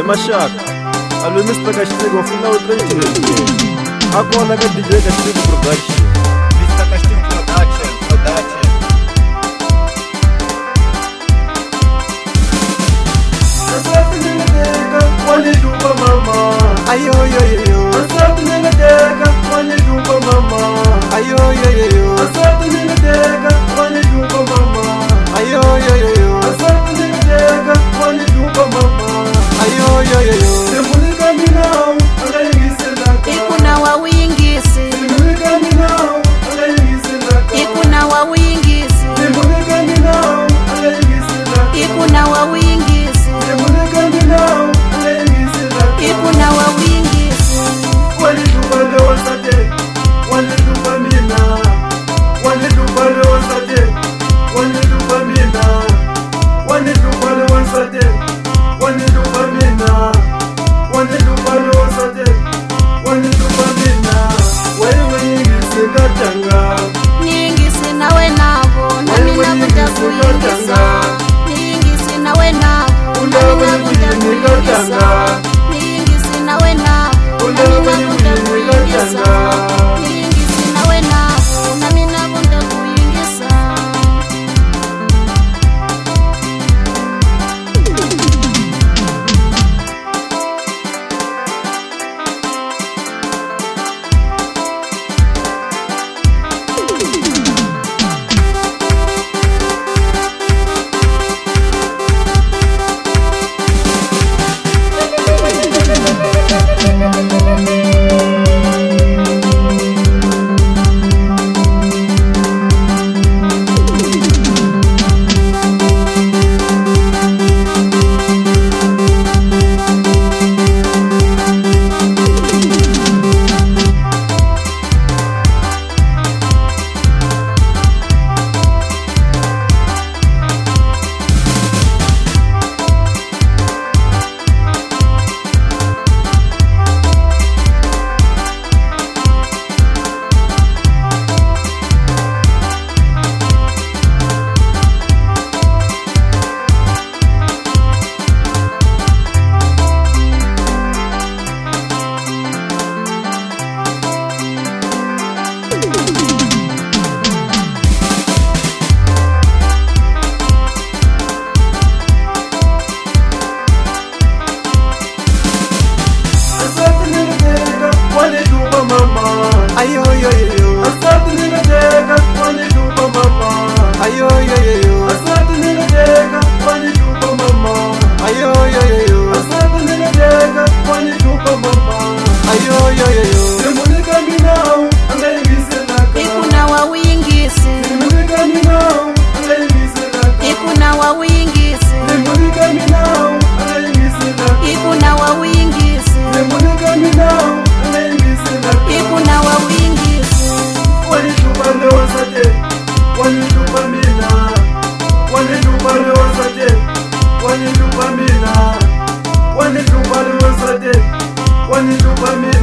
Mashaka allo Mr. Castigo funa o trem agora na DJ Castigo Production. Mr. Castigo Production. Asante ningateca wale dupa mama. Ayo yo yo yo. Asante ningateca wale dupa mama. Ayo yo yo yo. Asante ningateca wale dupa mama. Ayo yo yo yo. Asante ningateca wale dupa mama. Ayo yo yo yo. Semulika minao angaingiselaka. Ikuna wawingisi. Semulika minao angaingiselaka. Ikuna wawingisi. Semulika minao angaingiselaka. Ikuna wawingisi. Semulika minao angaingiselaka. Ikuna wawingisi. Walidupa lo Nsate, walidupa mina. Walidupa lo Nsate, walidupa mina. Walidupa lo Nsate, walidupa mina. Walidupa lo Nsate, walidupa mina. Wewe ningisekatanga, Ningisi nawe navo, nami nakuja kuingisa. Ningisi nawe navo, nami nakuja kuingisa. Ningisi nawe navo, nami nakuja kuingisa. Ningisi nawe navo, nami nakuja kuingisa. Ayo yo yo yo. Asante ningateca walidupa mama. Ayo yo yo yo. Asante ningateca walidupa mama. Ayo yo yo yo. Asante ningateca walidupa mama. Ayo yo yo yo. Semulika minao angaingiselaka. Ikuna wawingisi. Semulika minao angaingiselaka. Ikuna wawingisi. Semulika minao angaingiselaka. Ikuna wawingisi. Semulika minao angaingiselaka. Ikuna wawingisi. Walidupa lo Nsate, walidupa mina. Walidupa lo Nsate, walidupa mina. Walidupa lo Nsate, walidupa mina.